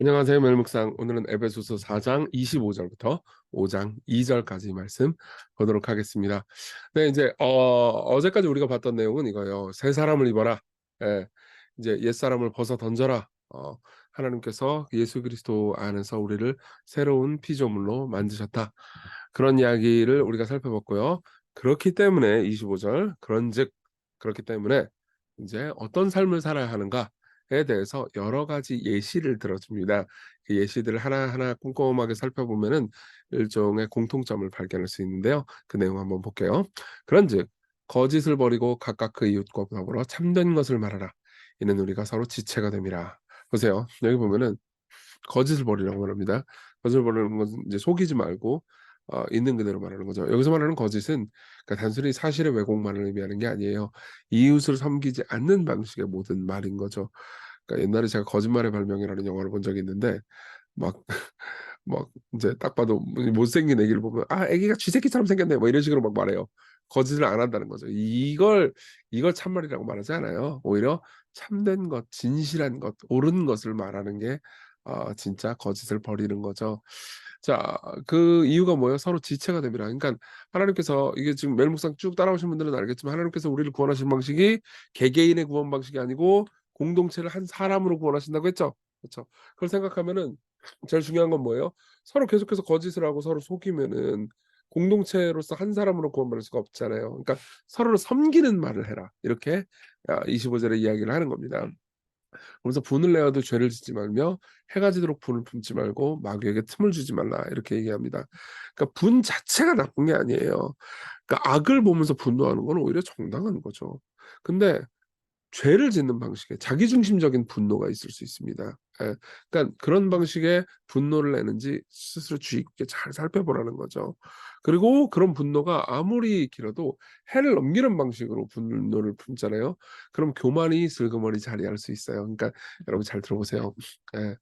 안녕하세요. 멜묵상. 오늘은 에베소서 4장 25절부터 5장 2절까지 말씀 보도록 하겠습니다. 네, 이제 어제까지 우리가 봤던 내용은 이거예요. 새 사람을 입어라. 예, 이제 옛 사람을 벗어 던져라. 하나님께서 예수 그리스도 안에서 우리를 새로운 피조물로 만드셨다. 그런 이야기를 우리가 살펴봤고요. 그렇기 때문에 25절 그런즉 그렇기 때문에 이제 어떤 삶을 살아야 하는가에 대해서 여러 가지 예시를 들어줍니다. 그 예시들을 하나하나 꼼꼼하게 살펴보면은 일종의 공통점을 발견할 수 있는데요. 그 내용 한번 볼게요. 그런즉 거짓을 버리고 각각 그 이웃과 더불어 참된 것을 말하라. 이는 우리가 서로 지체가 됨이라. 보세요. 여기 보면은 거짓을 버리라고 말합니다. 거짓을 버리는 것은 이제 속이지 말고 있는 그대로 말하는 거죠. 여기서 말하는 거짓은 그러니까 단순히 사실의 왜곡만을 의미하는 게 아니에요. 이웃을 섬기지 않는 방식의 모든 말인 거죠. 그러니까 옛날에 제가 거짓말의 발명이라는 영화를 본 적이 있는데 막 막 인제 딱 봐도 못생긴 애기를 보면 "아 애기가 쥐새끼처럼 생겼네." 뭐 이런 식으로 막 말해요. 거짓을 안 한다는 거죠. 이걸 참말이라고 말하지 않아요. 오히려 참된 것, 진실한 것, 옳은 것을 말하는 게 진짜 거짓을 버리는 거죠. 자, 그 이유가 뭐예요? 서로 지체가 됨이라. 그러니까 하나님께서 이게 지금 멜 목상 쭉 따라오신 분들은 알겠지만 하나님께서 우리를 구원하신 방식이 개개인의 구원 방식이 아니고 공동체를 한 사람으로 구원하신다고 했죠. 그쵸. 그걸 생각하면은 제일 중요한 건 뭐예요? 서로 계속해서 거짓을 하고 서로 속이면은 공동체로서 한 사람으로 구원받을 수가 없잖아요. 그러니까 "서로를 섬기는 말을 해라." 이렇게 25 절에 이야기를 하는 겁니다. 그러면서 "분을 내어도 죄를 짓지 말며 해가 지도록 분을 품지 말고 마귀에게 틈을 주지 말라." 이렇게 얘기합니다. 그러니까 분 자체가 나쁜 게 아니에요. 그러니까 악을 보면서 분노하는 건 오히려 정당한 거죠. 근데 죄를 짓는 방식의 자기중심적인 분노가 있을 수 있습니다. 예. 그러니까 그런 방식의 분노를 내는지 스스로 주의 깊게 잘 살펴보라는 거죠. 그리고 그런 분노가 아무리 길어도 해를 넘기는 방식으로 분노를 품잖아요. 그럼 교만이 슬그머니 자리할 수 있어요. 그러니까 여러분 잘 들어보세요. 예.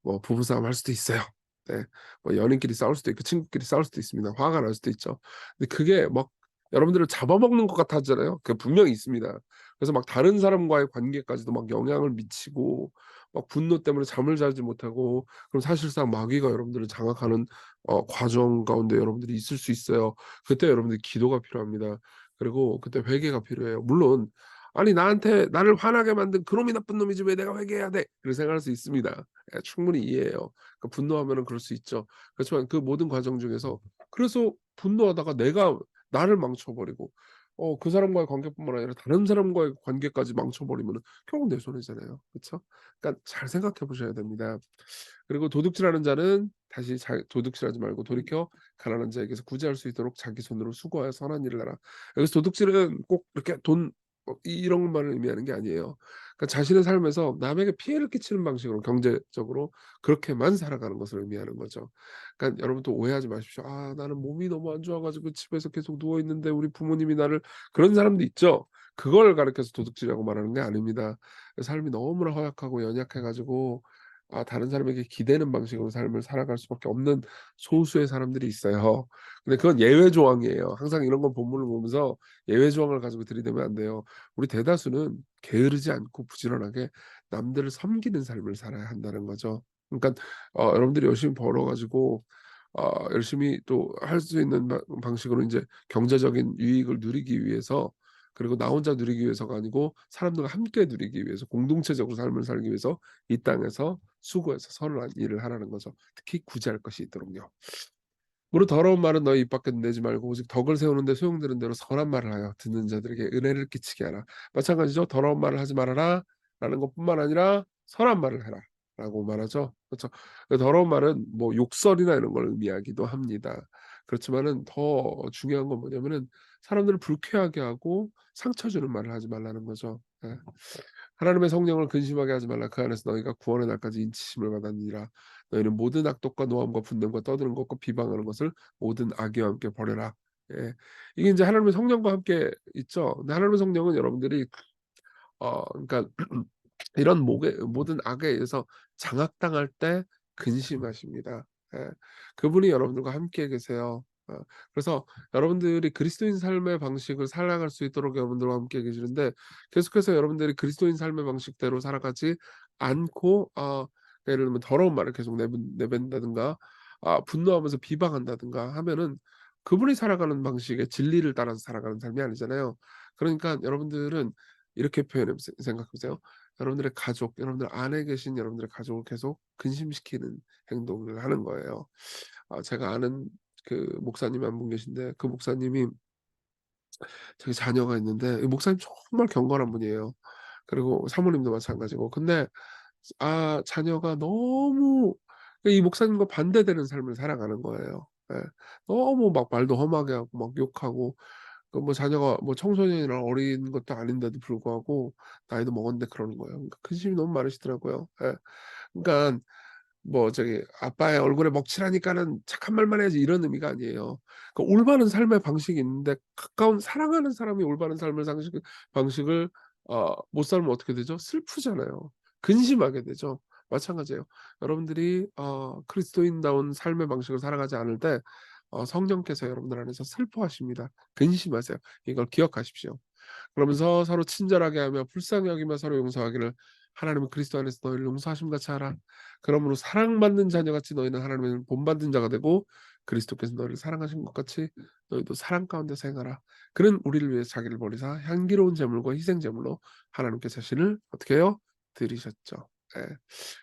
뭐 부부싸움 할 수도 있어요. 네. 뭐 연인끼리 싸울 수도 있고 친구끼리 싸울 수도 있습니다. 화가 날 수도 있죠. 근데 그게 막 여러분들을 잡아먹는 것 같아 하잖아요. 그게 분명히 있습니다. 그래서 막 다른 사람과의 관계까지도 막 영향을 미치고 막 분노 때문에 잠을 자지 못하고 그럼 사실상 마귀가 여러분들을 장악하는 과정 가운데 여러분들이 있을 수 있어요. 그때 여러분들 기도가 필요합니다. 그리고 그때 회개가 필요해요. 물론 '아니 나한테 나를 화나게 만든 그놈이 나쁜 놈이지 왜 내가 회개해야 돼?' 이렇게 생각할 수 있습니다. 예 충분히 이해해요. 그 분노하면은 그럴 수 있죠. 그렇지만 그 모든 과정 중에서 그래서 분노하다가 내가 나를 망쳐 버리고 그 사람과의 관계뿐만 아니라 다른 사람과의 관계까지 망쳐 버리면은 결국 내 손해잖아요. 그쵸? 그러니까 잘 생각해 보셔야 됩니다. 그리고 도둑질하는 자는 다시 도둑질하지 말고 돌이켜 가난한 자에게서 구제할 수 있도록 자기 손으로 수고하여 선한 일을 하라. 여기서 도둑질은 꼭 이렇게 돈 이런 것만을 의미하는 게 아니에요. 그러니까 자신의 삶에서 남에게 피해를 끼치는 방식으로 경제적으로 그렇게만 살아가는 것을 의미하는 거죠. 그러니까 여러분 또 오해하지 마십시오. '아 나는 몸이 너무 안 좋아 가지고 집에서 계속 누워 있는데 우리 부모님이 나를' 그런 사람도 있죠. 그걸 가리켜서 도둑질이라고 말하는 게 아닙니다. 삶이 너무나 허약하고 연약해 가지고 다른 사람에게 기대는 방식으로 삶을 살아갈 수밖에 없는 소수의 사람들이 있어요. 근데 그건 예외 조항이에요. 항상 이런 건 본문을 보면서 예외 조항을 가지고 들이대면 안 돼요. 우리 대다수는 게으르지 않고 부지런하게 남들을 섬기는 삶을 살아야 한다는 거죠. 그러니까 여러분들이 열심히 벌어 가지고 열심히 또 할 수 있는 방식으로 인제 경제적인 유익을 누리기 위해서 그리고 나 혼자 누리기 위해서가 아니고 사람들과 함께 누리기 위해서 공동체적으로 삶을 살기 위해서 이 땅에서 수고해서 선한 일을 하라는 거죠. 특히 구제할 것이 있도록요. 무릇 더러운 말은 너희 입 밖에 내지 말고 오직 덕을 세우는 데 소용되는 대로 선한 말을 하여 듣는 자들에게 은혜를 끼치게 하라. 마찬가지죠. 더러운 말을 하지 말아라 라는 것뿐만 아니라 선한 말을 해라 라고 말하죠. 그렇죠. 그 더러운 말은 뭐 욕설이나 이런 걸 의미하기도 합니다. 그렇지만은 더 중요한 건 뭐냐면은 사람들을 불쾌하게 하고 상처 주는 말을 하지 말라는 거죠. 예. 하나님의 성령을 근심하게 하지 말라. 그 안에서 너희가 구원의 날까지 인치심을 받았느니라. 너희는 모든 악독과 노함과 분냄과 떠드는 것과 비방하는 것을 모든 악의와 함께 버려라. 예. 이게 인제 하나님의 성령과 함께 있죠. 근데 하나님의 성령은 여러분들이 그러니까 이런 목에 모든 악에 의해서 장악당할 때 근심하십니다. 예. 그분이 여러분들과 함께 계세요. 그래서 여러분들이 그리스도인 삶의 방식을 살아갈 수 있도록 여러분들과 함께 계시는데 계속해서 여러분들이 그리스도인 삶의 방식대로 살아가지 않고 예를 들면 더러운 말을 계속 내뱉는다든가 분노하면서 비방한다든가 하면은 그분이 살아가는 방식의 진리를 따라서 살아가는 삶이 아니잖아요. 그러니까 여러분들은 이렇게 생각해 보세요. 여러분들의 가족, 여러분들 안에 계신 여러분들의 가족을 계속 근심시키는 행동을 하는 거예요. 제가 아는 그 목사님 한 분 계신데, 그 목사님이 자기 자녀가 있는데, 이 목사님 정말 경건한 분이에요. 그리고 사모님도 마찬가지고. 근데 자녀가 너무 이 목사님과 반대되는 삶을 살아가는 거예요. 예. 너무 막 말도 험하게 하고 막 욕하고, 그 뭐 자녀가 뭐 청소년이나 어린 것도 아닌데도 불구하고 나이도 먹었는데 그러는 거예요. 그러니까 근심이 너무 많으시더라고요. 예. 그러니까 뭐 저기 "아빠의 얼굴에 먹칠하니까는 착한 말만 해야지." 이런 의미가 아니에요. 그 올바른 삶의 방식이 있는데, 가까운 사랑하는 사람이 올바른 삶의 방식을 못 살면 어떻게 되죠? 슬프잖아요. 근심하게 되죠. 마찬가지예요. 여러분들이 그리스도인다운 삶의 방식을 살아가지 않을 때 성령께서 여러분들 안에서 슬퍼하십니다. 근심하세요. 이걸 기억하십시오. 그러면서 서로 친절하게 하며 불쌍히 여기며 서로 용서하기를, 하나님은 그리스도 안에서 너희를 용서하심 같이 하라. 그러므로 사랑받는 자녀같이 너희는 하나님의 본받는 자가 되고, 그리스도께서 너희를 사랑하신 것 같이 너희도 사랑 가운데서 행하라. 그는 우리를 위해 자기를 버리사 향기로운 제물과 희생 제물로 하나님께 자신을 어떻게 해요? 드리셨죠. 예.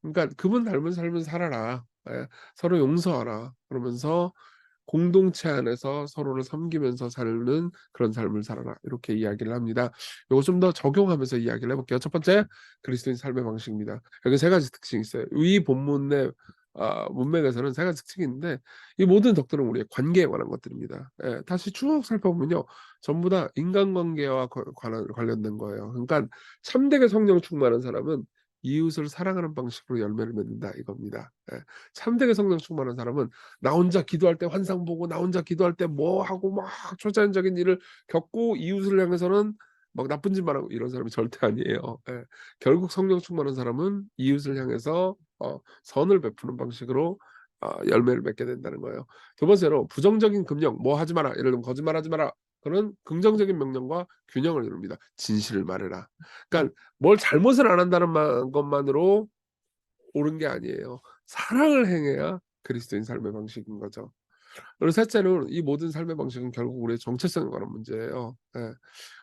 그러니까 그분 닮은 삶을 살아라. 예. 서로 용서하라. 그러면서 공동체 안에서 서로를 섬기면서 사는 그런 삶을 살아라. 이렇게 이야기를 합니다. 요거 좀 더 적용하면서 이야기를 해 볼게요. 첫 번째, 그리스도인 삶의 방식입니다. 여기 세 가지 특징이 있어요. 이 본문의 문맥에서는 세 가지 특징이 있는데, 이 모든 덕들은 우리의 관계에 관한 것들입니다. 예. 다시 쭉 살펴보면요, 전부 다 인간관계와 관련된 거예요. 그러니까 참되게 성령 충만한 사람은 이웃을 사랑하는 방식으로 열매를 맺는다, 이겁니다. 예. 참되게 성령 충만한 사람은 나 혼자 기도할 때 환상 보고 나 혼자 기도할 때 뭐 하고 막 초자연적인 일을 겪고, 이웃을 향해서는 막 나쁜 짓만 하고, 이런 사람이 절대 아니에요. 예. 결국 성령 충만한 사람은 이웃을 향해서 선을 베푸는 방식으로 열매를 맺게 된다는 거예요. 두 번째로, 부정적인 금령, 뭐 하지 마라, 예를 들면 거짓말하지 마라, 그런 긍정적인 명령과 균형을 이룹니다. 진실을 말해라. 그러니까 뭘 잘못을 안 한다는 것만으로 옳은 게 아니에요. 사랑을 행해야 그리스도인 삶의 방식인 거죠. 그리고 셋째는, 이 모든 삶의 방식은 결국 우리의 정체성에 관한 문제예요. 예.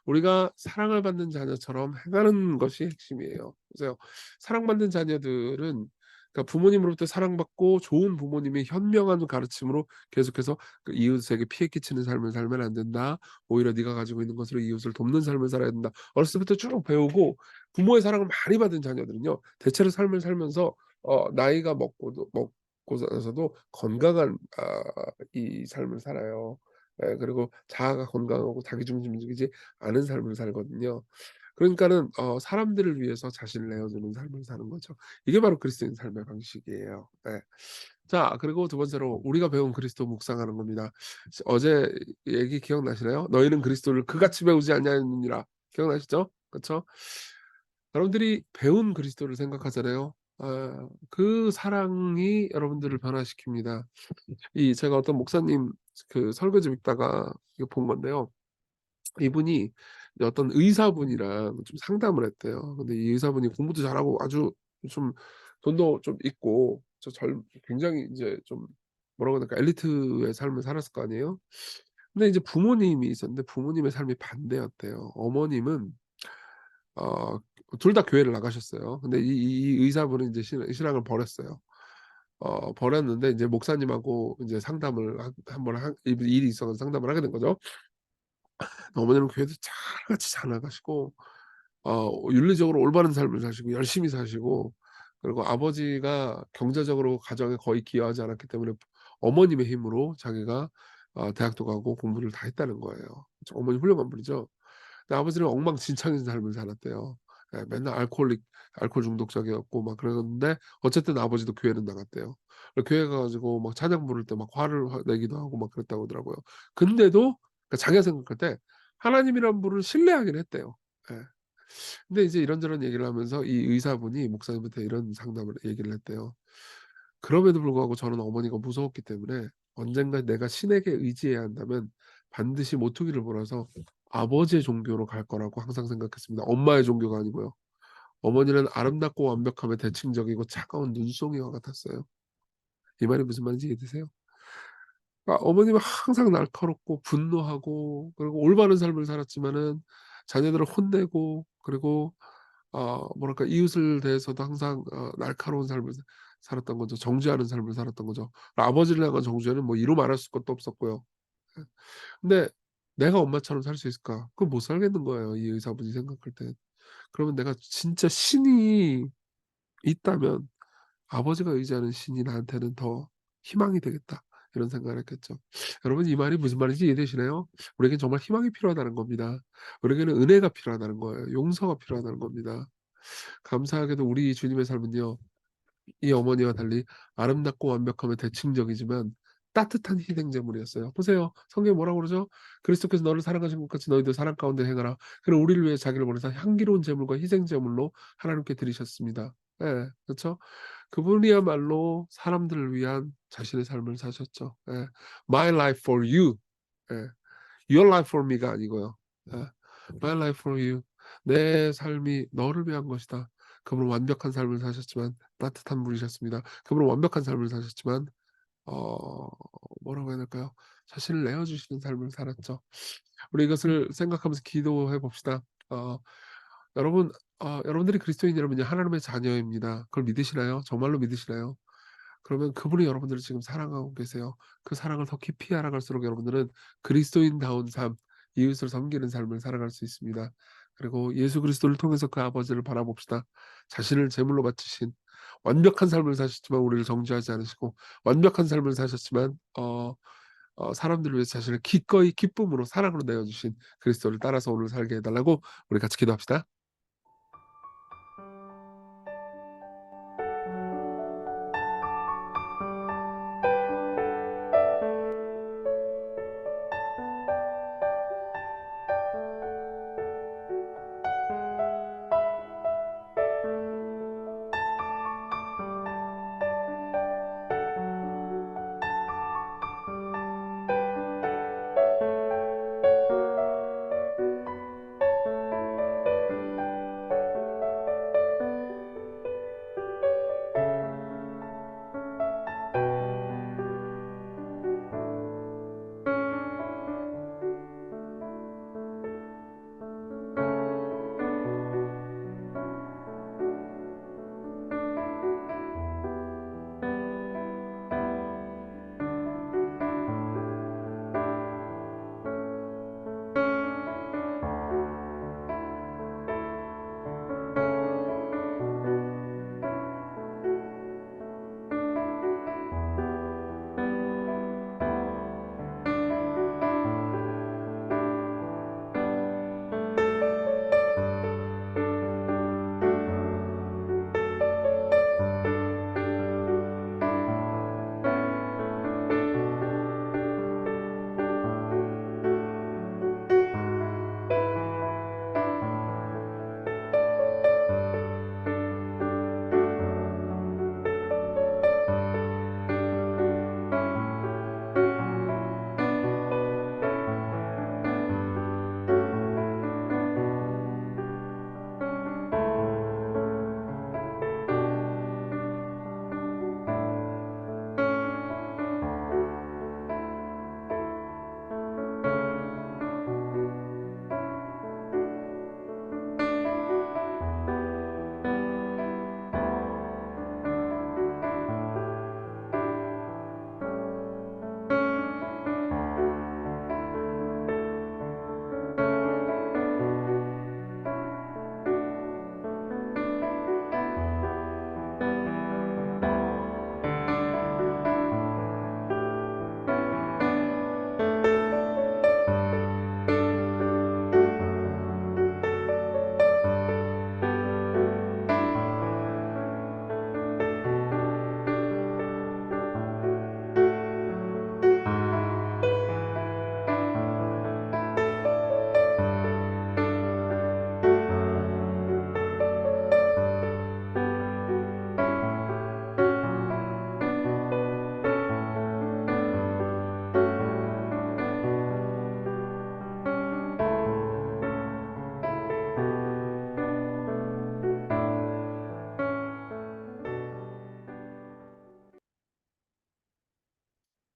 우리가 사랑을 받는 자녀처럼 행하는 것이 핵심이에요. 그래서 사랑받는 자녀들은, 그러니까 부모님으로부터 사랑받고 좋은 부모님의 현명한 가르침으로 계속해서 그 이웃에게 피해 끼치는 삶을 살면 안 된다. 오히려 네가 가지고 있는 것으로 이웃을 돕는 삶을 살아야 된다. 어렸을 때부터 쭉 배우고 부모의 사랑을 많이 받은 자녀들은요, 대체로 삶을 살면서 나이가 먹고 나서도 건강한 이 삶을 살아요. 예. 그리고 자아가 건강하고 자기중심적이지 않은 삶을 살거든요. 그러니까는 사람들을 위해서 자신을 내어주는 삶을 사는 거죠. 이게 바로 그리스도인 삶의 방식이에요. 예. 자, 그리고 두 번째로 우리가 배운 그리스도 묵상하는 겁니다. 어제 얘기 기억나시나요? "너희는 그리스도를 그같이 배우지 아니하느니라." 기억나시죠? 그쵸? 여러분들이 배운 그리스도를 생각하잖아요. 그 사랑이 여러분들을 변화시킵니다. 제가 어떤 목사님 그 설교집 읽다가 이거 본 건데요. 이분이 어떤 의사분이랑 좀 상담을 했대요. 근데 이 의사분이 공부도 잘하고 아주 좀 돈도 좀 있고 굉장히 이제 좀 뭐라고 해야 될까, 엘리트의 삶을 살았을 거 아니에요. 근데 이제 부모님이 있었는데 부모님의 삶이 반대였대요. 어머님은 어 둘 다 교회를 나가셨어요. 근데 이 의사분은 이제 신앙을 버렸어요. 버렸는데 이제 목사님하고 이제 상담을 한번 일이 있어 가지고 상담을 하게 된 거죠. 어머니는 교회도 같이 잘 나가시고 윤리적으로 올바른 삶을 사시고 열심히 사시고, 그리고 아버지가 경제적으로 가정에 거의 기여하지 않았기 때문에 어머님의 힘으로 자기가 대학도 가고 공부를 다 했다는 거예요. 어머니 훌륭한 분이죠. 근데 아버지는 엉망진창인 삶을 살았대요. 예, 맨날 알코올 중독자였고 막 그러는데, 어쨌든 아버지도 교회는 나갔대요. 교회 가 가지고 막 찬양 부를 때 막 화를 내기도 하고 막 그랬다고 하더라고요. 근데도 그러니까 자기가 생각할 때 하나님이란 분을 신뢰하긴 했대요. 예. 근데 이제 이런저런 얘기를 하면서 이 의사분이 목사님한테 이런 상담을 얘기를 했대요. "그럼에도 불구하고 저는 어머니가 무서웠기 때문에 언젠가 내가 신에게 의지해야 한다면 반드시 모퉁이를 몰아서 아버지의 종교로 갈 거라고 항상 생각했습니다." 엄마의 종교가 아니고요. 어머니는 아름답고 완벽함에 대칭적이고 차가운 눈송이와 같았어요. 이 말이 무슨 말인지 이해되세요? 어머님은 항상 날카롭고 분노하고 그리고 올바른 삶을 살았지만은 자녀들을 혼내고 그리고 뭐랄까 이웃을 대해서도 항상 날카로운 삶을 살았던 거죠. 정죄하는 삶을 살았던 거죠. 아버지를 향한 정죄는 뭐 이루 말할 수 것도 없었고요. 예. 근데 '내가 엄마처럼 살 수 있을까?' 그건 못 살겠는 거예요, 이 의사분이 생각할 땐. 그러면 '내가 진짜 신이 있다면 아버지가 의지하는 신이 나한테는 더 희망이 되겠다.' 이런 생각을 했겠죠. 여러분 이 말이 무슨 말인지 이해되시나요? 우리에겐 정말 희망이 필요하다는 겁니다. 우리에게는 은혜가 필요하다는 거예요. 용서가 필요하다는 겁니다. 감사하게도 우리 주님의 삶은요. 이 어머니와 달리 아름답고 완벽하며 대칭적이지만 따뜻한 희생제물이었어요. 보세요. 성경에 뭐라고 그러죠? "그리스도께서 너를 사랑하신 것 같이 너희도 사랑 가운데 행하라." 그는 우리를 위해 자기를 보내사 향기로운 제물과 희생제물로 하나님께 드리셨습니다. 예. 그렇죠? 그분이야말로 사람들을 위한 자신의 삶을 사셨죠. 예. My life for you. 예. Your life for me가 아니고요. 예. My life for you. 내 삶이 너를 위한 것이다. 그분은 완벽한 삶을 사셨지만 따뜻한 분이셨습니다. 그분은 완벽한 삶을 사셨지만 어 뭐라고 해야 될까요? 자신을 내어 주시는 삶을 살았죠. 우리 이것을 생각하면서 기도해 봅시다. 어 여러분 여러분들이 그리스도인이라면요 하나님의 자녀입니다. 그걸 믿으시나요? 정말로 믿으시나요? 그러면 그분이 여러분들을 지금 사랑하고 계세요. 그 사랑을 더 깊이 알아갈수록 여러분들은 그리스도인다운 삶, 이웃을 섬기는 삶을 살아갈 수 있습니다. 그리고 예수 그리스도를 통해서 그 아버지를 바라봅시다. 자신을 제물로 바치신 완벽한 삶을 사셨지만 우리를 정죄하지 않으시고 완벽한 삶을 사셨지만 사람들을 위해서 자신을 기꺼이 기쁨으로 사랑으로 내어 주신 그리스도를 따라서 오늘 살게 해 달라고 우리 같이 기도합시다.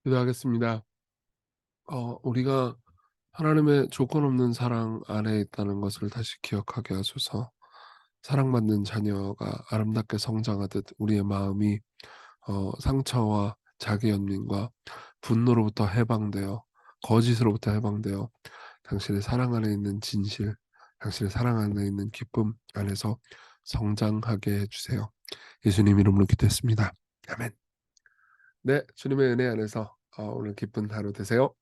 기도하겠습니다. 우리가 하나님의 조건 없는 사랑 안에 있다는 것을 다시 기억하게 하소서. 사랑받는 자녀가 아름답게 성장하듯 우리의 마음이 상처와 자기 연민과 분노로부터 해방되어 거짓으로부터 해방되어 당신의 사랑 안에 있는 진실, 당신의 사랑 안에 있는 기쁨 안에서 성장하게 해 주세요. 예수님 이름으로 기도했습니다. 아멘. 네, 주님의 은혜 안에서 오늘 기쁜 하루 되세요.